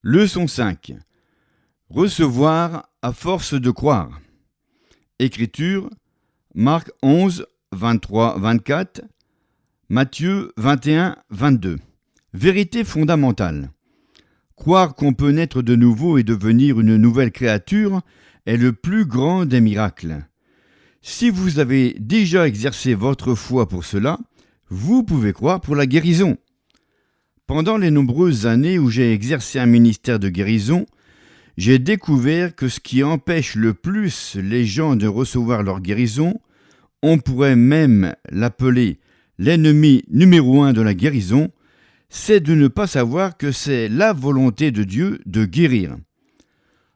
Leçon 5. Recevoir à force de croire. Écriture, Marc 11, 23, 24, Matthieu 21, 22. Vérité fondamentale. Croire qu'on peut naître de nouveau et devenir une nouvelle créature est le plus grand des miracles. Si vous avez déjà exercé votre foi pour cela, vous pouvez croire pour la guérison. Pendant les nombreuses années où j'ai exercé un ministère de guérison, j'ai découvert que ce qui empêche le plus les gens de recevoir leur guérison, on pourrait même l'appeler l'ennemi numéro 1 de la guérison, c'est de ne pas savoir que c'est la volonté de Dieu de guérir.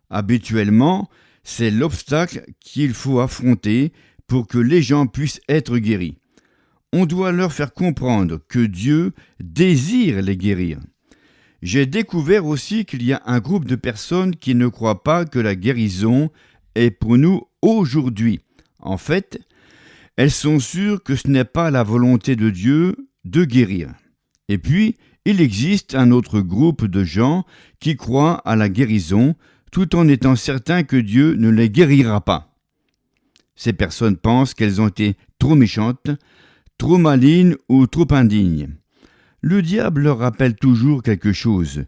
Habituellement, c'est l'obstacle qu'il faut affronter pour que les gens puissent être guéris. On doit leur faire comprendre que Dieu désire les guérir. J'ai découvert aussi qu'il y a un groupe de personnes qui ne croient pas que la guérison est pour nous aujourd'hui. En fait, elles sont sûres que ce n'est pas la volonté de Dieu de guérir. Et puis, il existe un autre groupe de gens qui croient à la guérison tout en étant certains que Dieu ne les guérira pas. Ces personnes pensent qu'elles ont été trop méchantes, trop malignes ou trop indignes. Le diable leur rappelle toujours quelque chose,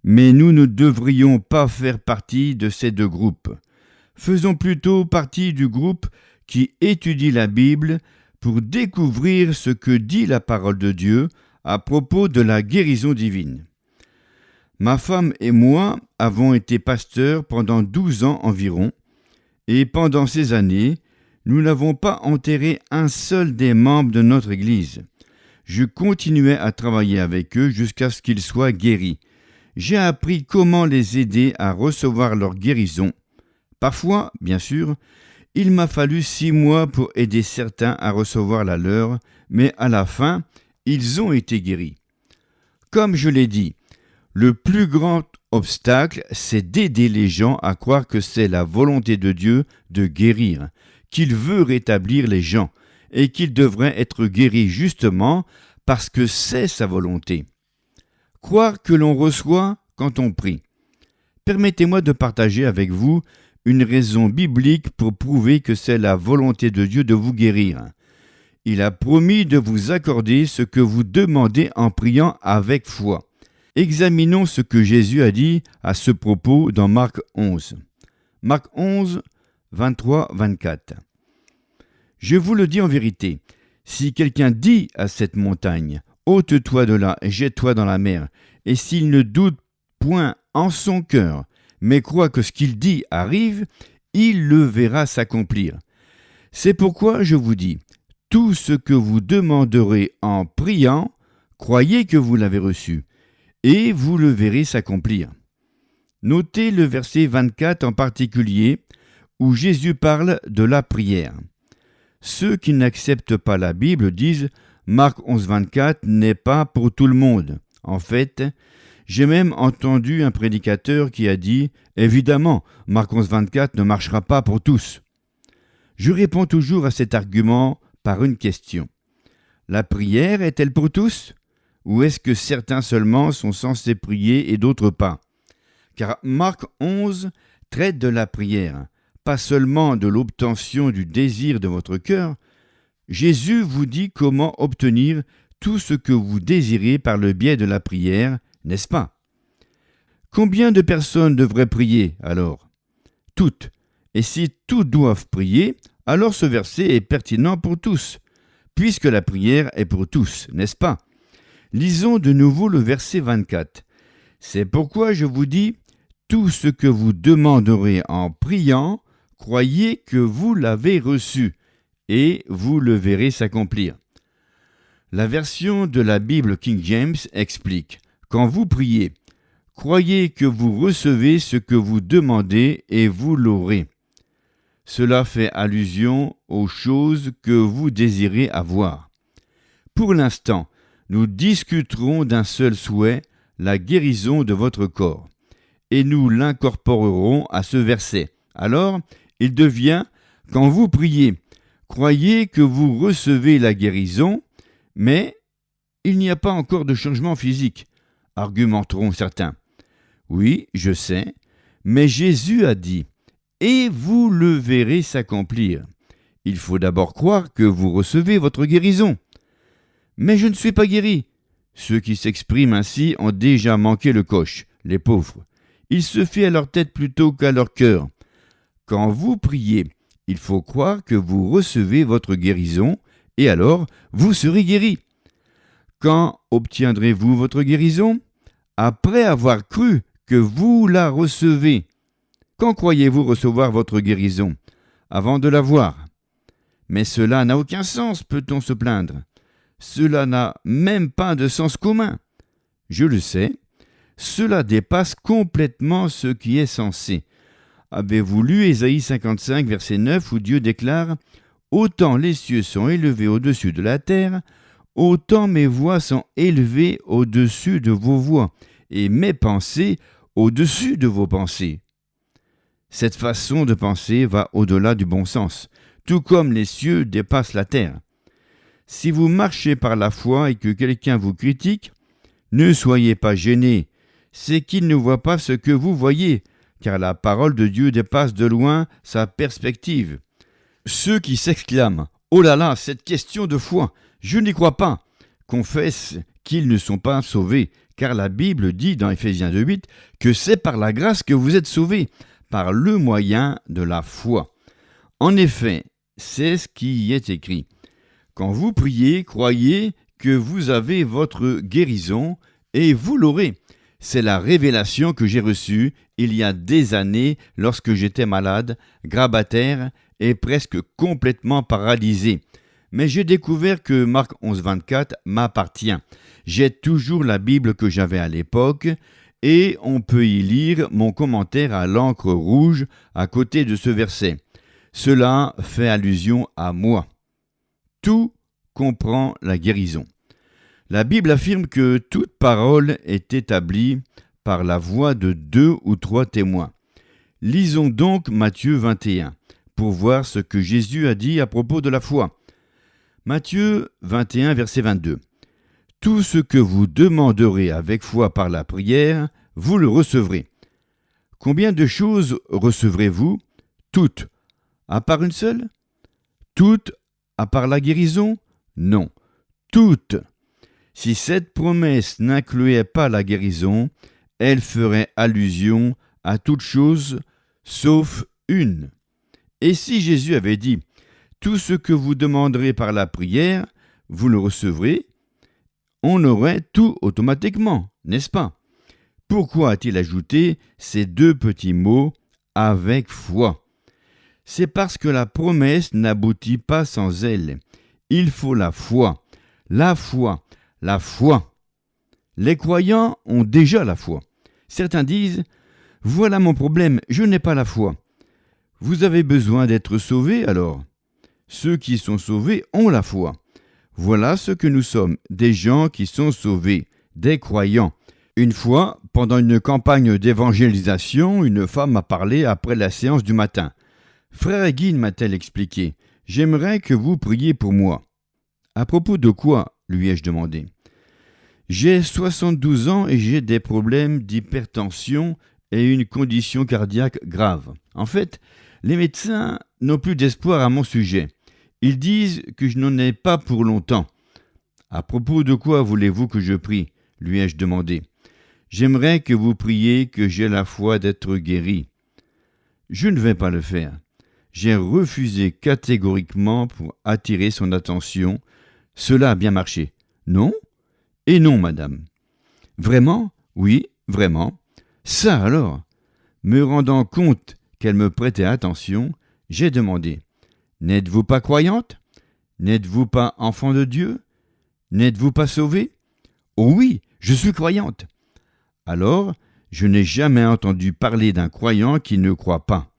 mais nous ne devrions pas faire partie de ces deux groupes. Faisons plutôt partie du groupe qui étudie la Bible pour découvrir ce que dit la parole de Dieu à propos de la guérison divine. Ma femme et moi avons été pasteurs pendant 12 ans environ, et pendant ces années, nous n'avons pas enterré un seul des membres de notre Église. Je continuais à travailler avec eux jusqu'à ce qu'ils soient guéris. J'ai appris comment les aider à recevoir leur guérison. Parfois, bien sûr, il m'a fallu 6 mois pour aider certains à recevoir la leur, mais à la fin, ils ont été guéris. Comme je l'ai dit, le plus grand obstacle, c'est d'aider les gens à croire que c'est la volonté de Dieu de guérir, qu'il veut rétablir les gens et qu'ils devraient être guéris justement parce que c'est sa volonté. Croire que l'on reçoit quand on prie. Permettez-moi de partager avec vous une raison biblique pour prouver que c'est la volonté de Dieu de vous guérir. Il a promis de vous accorder ce que vous demandez en priant avec foi. Examinons ce que Jésus a dit à ce propos dans Marc 11. Marc 11, 23-24. Je vous le dis en vérité, si quelqu'un dit à cette montagne, « Ôte-toi de là et jette-toi dans la mer », et s'il ne doute point en son cœur, mais croit que ce qu'il dit arrive, il le verra s'accomplir. C'est pourquoi je vous dis, tout ce que vous demanderez en priant, croyez que vous l'avez reçu, et vous le verrez s'accomplir. Notez le verset 24 en particulier, où Jésus parle de la prière. Ceux qui n'acceptent pas la Bible disent « Marc 11, 24 n'est pas pour tout le monde ». En fait, j'ai même entendu un prédicateur qui a dit « Évidemment, Marc 11, 24 ne marchera pas pour tous ». Je réponds toujours à cet argument par une question. La prière est-elle pour tous? Ou est-ce que certains seulement sont censés prier et d'autres pas? Car Marc 11 traite de la prière, pas seulement de l'obtention du désir de votre cœur. Jésus vous dit comment obtenir tout ce que vous désirez par le biais de la prière, n'est-ce pas? Combien de personnes devraient prier alors? Toutes. Et si toutes doivent prier, alors ce verset est pertinent pour tous, puisque la prière est pour tous, n'est-ce pas? Lisons de nouveau le verset 24. C'est pourquoi je vous dis, tout ce que vous demanderez en priant, croyez que vous l'avez reçu, et vous le verrez s'accomplir. La version de la Bible King James explique, quand vous priez, croyez que vous recevez ce que vous demandez et vous l'aurez. Cela fait allusion aux choses que vous désirez avoir. Pour l'instant, nous discuterons d'un seul souhait, la guérison de votre corps, et nous l'incorporerons à ce verset. Alors, il devient, quand vous priez, croyez que vous recevez la guérison, mais il n'y a pas encore de changement physique, argumenteront certains. Oui, je sais, mais Jésus a dit, et vous le verrez s'accomplir. Il faut d'abord croire que vous recevez votre guérison. Mais je ne suis pas guéri. Ceux qui s'expriment ainsi ont déjà manqué le coche, les pauvres. Ils se fient à leur tête plutôt qu'à leur cœur. Quand vous priez, il faut croire que vous recevez votre guérison, et alors vous serez guéri. Quand obtiendrez-vous votre guérison? Après avoir cru que vous la recevez. Quand croyez-vous recevoir votre guérison? Avant de la voir. Mais cela n'a aucun sens, peut-on se plaindre. Cela n'a même pas de sens commun. Je le sais, cela dépasse complètement ce qui est censé. Avez-vous lu Ésaïe 55, verset 9, où Dieu déclare « Autant les cieux sont élevés au-dessus de la terre, autant mes voix sont élevées au-dessus de vos voix, et mes pensées au-dessus de vos pensées. » Cette façon de penser va au-delà du bon sens, tout comme les cieux dépassent la terre. Si vous marchez par la foi et que quelqu'un vous critique, ne soyez pas gênés, c'est qu'il ne voit pas ce que vous voyez, car la parole de Dieu dépasse de loin sa perspective. Ceux qui s'exclament « Oh là là, cette question de foi, je n'y crois pas !» confessent qu'ils ne sont pas sauvés, car la Bible dit dans Éphésiens 2,8 que c'est par la grâce que vous êtes sauvés, par le moyen de la foi. En effet, c'est ce qui y est écrit. Quand vous priez, croyez que vous avez votre guérison et vous l'aurez. C'est la révélation que j'ai reçue il y a des années lorsque j'étais malade, grabataire et presque complètement paralysé. Mais j'ai découvert que Marc 11, 24 m'appartient. J'ai toujours la Bible que j'avais à l'époque et on peut y lire mon commentaire à l'encre rouge à côté de ce verset. Cela fait allusion à moi. Tout comprend la guérison. La Bible affirme que toute parole est établie par la voix de 2 ou 3 témoins. Lisons donc Matthieu 21 pour voir ce que Jésus a dit à propos de la foi. Matthieu 21, verset 22. « Tout ce que vous demanderez avec foi par la prière, vous le recevrez. » Combien de choses recevrez-vous? Toutes. À part une seule? Toutes à part la guérison? Non, toutes. Si cette promesse n'incluait pas la guérison, elle ferait allusion à toutes choses sauf une. Et si Jésus avait dit « Tout ce que vous demanderez par la prière, vous le recevrez », on aurait tout automatiquement, n'est-ce pas? Pourquoi a-t-il ajouté ces 2 petits mots « avec foi » ? C'est parce que la promesse n'aboutit pas sans elle. Il faut la foi, la foi, la foi. Les croyants ont déjà la foi. Certains disent « Voilà mon problème, je n'ai pas la foi. » Vous avez besoin d'être sauvés alors? Ceux qui sont sauvés ont la foi. Voilà ce que nous sommes, des gens qui sont sauvés, des croyants. Une fois, pendant une campagne d'évangélisation, une femme m'a parlé après la séance du matin. « Frère Guy, m'a-t-elle expliqué, j'aimerais que vous priez pour moi. » « À propos de quoi ?» lui ai-je demandé. « J'ai 72 ans et j'ai des problèmes d'hypertension et une condition cardiaque grave. En fait, les médecins n'ont plus d'espoir à mon sujet. Ils disent que je n'en ai pas pour longtemps. »« À propos de quoi voulez-vous que je prie ?» lui ai-je demandé. « J'aimerais que vous priez que j'ai la foi d'être guéri. » Je ne vais pas le faire. J'ai refusé catégoriquement pour attirer son attention. Cela a bien marché. Non? Et non, madame. Vraiment? Oui, vraiment. Ça alors? Me rendant compte qu'elle me prêtait attention, j'ai demandé « N'êtes-vous pas croyante? N'êtes-vous pas enfant de Dieu? N'êtes-vous pas sauvée? » « Oh oui, je suis croyante. » Alors, je n'ai jamais entendu parler d'un croyant qui ne croit pas.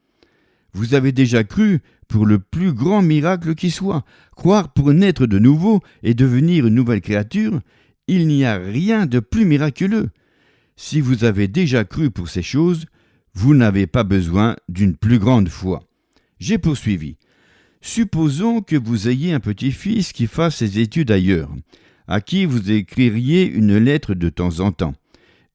Vous avez déjà cru pour le plus grand miracle qui soit. Croire pour naître de nouveau et devenir une nouvelle créature, il n'y a rien de plus miraculeux. Si vous avez déjà cru pour ces choses, vous n'avez pas besoin d'une plus grande foi. J'ai poursuivi. Supposons que vous ayez un petit-fils qui fasse ses études ailleurs, à qui vous écririez une lettre de temps en temps.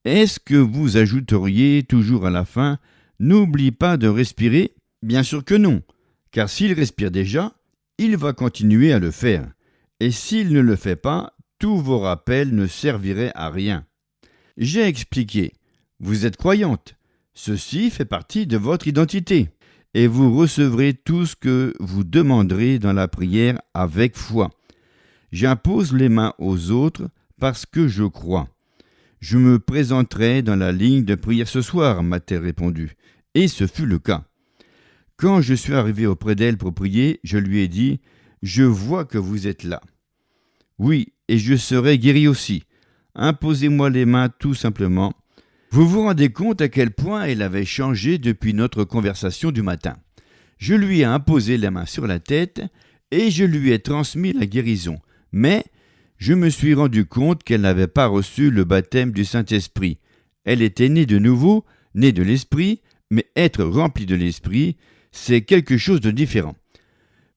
Est-ce que vous ajouteriez toujours à la fin « N'oublie pas de respirer » ? Bien sûr que non, car s'il respire déjà, il va continuer à le faire. Et s'il ne le fait pas, tous vos rappels ne serviraient à rien. J'ai expliqué. Vous êtes croyante. Ceci fait partie de votre identité. Et vous recevrez tout ce que vous demanderez dans la prière avec foi. J'impose les mains aux autres parce que je crois. Je me présenterai dans la ligne de prière ce soir, m'a-t-elle répondu. Et ce fut le cas. Quand je suis arrivé auprès d'elle pour prier, je lui ai dit « Je vois que vous êtes là. » « Oui, et je serai guéri aussi. Imposez-moi les mains tout simplement. » Vous vous rendez compte à quel point elle avait changé depuis notre conversation du matin. Je lui ai imposé les mains sur la tête et je lui ai transmis la guérison. Mais je me suis rendu compte qu'elle n'avait pas reçu le baptême du Saint-Esprit. Elle était née de nouveau, née de l'Esprit, mais être remplie de l'Esprit, c'est quelque chose de différent.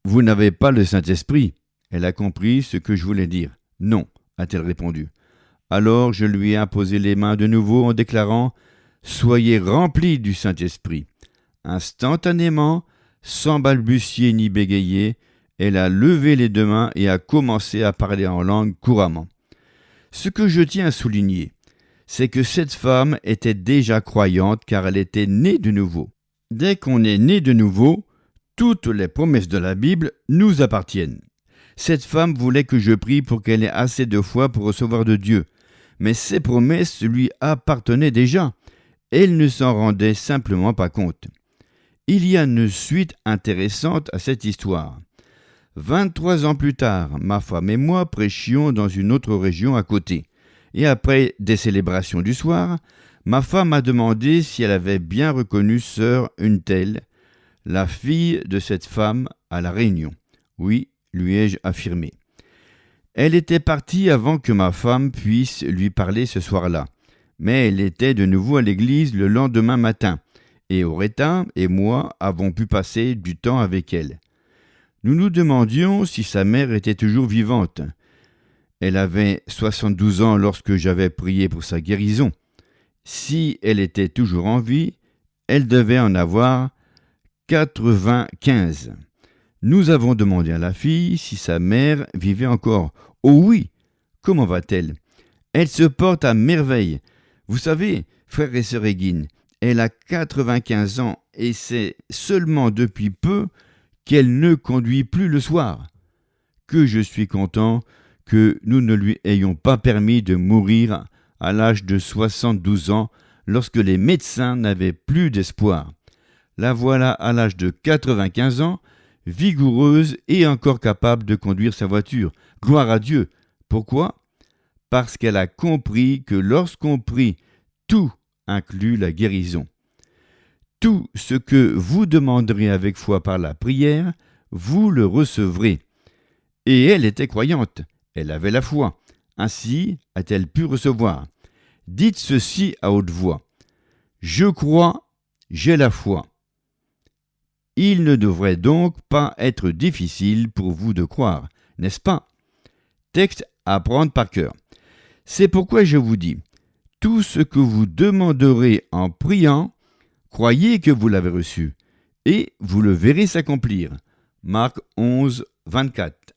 Vous n'avez pas le Saint-Esprit. Elle a compris ce que je voulais dire. Non, a-t-elle répondu. Alors je lui ai imposé les mains de nouveau en déclarant « Soyez remplis du Saint-Esprit ». Instantanément, sans balbutier ni bégayer, elle a levé les deux mains et a commencé à parler en langue couramment. Ce que je tiens à souligner, c'est que cette femme était déjà croyante car elle était née de nouveau. Dès qu'on est né de nouveau, toutes les promesses de la Bible nous appartiennent. Cette femme voulait que je prie pour qu'elle ait assez de foi pour recevoir de Dieu. Mais ces promesses lui appartenaient déjà. Elle ne s'en rendait simplement pas compte. Il y a une suite intéressante à cette histoire. 23 ans plus tard, ma femme et moi prêchions dans une autre région à côté. Et après des célébrations du soir, ma femme m'a demandé si elle avait bien reconnu sœur une telle, la fille de cette femme à La Réunion. Oui, lui ai-je affirmé. Elle était partie avant que ma femme puisse lui parler ce soir-là, mais elle était de nouveau à l'église le lendemain matin, et Auretta et moi avons pu passer du temps avec elle. Nous nous demandions si sa mère était toujours vivante. Elle avait 72 ans lorsque j'avais prié pour sa guérison. Si elle était toujours en vie, elle devait en avoir 95. Nous avons demandé à la fille si sa mère vivait encore. « Oh oui, comment va-t-elle ? Elle se porte à merveille. Vous savez, frère et sœur Égine, elle a 95 ans et c'est seulement depuis peu qu'elle ne conduit plus le soir. Que je suis content que nous ne lui ayons pas permis de mourir à l'âge de 72 ans lorsque les médecins n'avaient plus d'espoir. La voilà à l'âge de 95 ans, vigoureuse et encore capable de conduire sa voiture. Gloire à Dieu. Pourquoi ? Parce qu'elle a compris que lorsqu'on prie, tout inclut la guérison. Tout ce que vous demanderez avec foi par la prière, vous le recevrez. Et elle était croyante, elle avait la foi. Ainsi a-t-elle pu recevoir. Dites ceci à haute voix. Je crois, j'ai la foi. Il ne devrait donc pas être difficile pour vous de croire, n'est-ce pas? Texte à apprendre par cœur. C'est pourquoi je vous dis, tout ce que vous demanderez en priant, croyez que vous l'avez reçu, et vous le verrez s'accomplir. Marc 11, 24.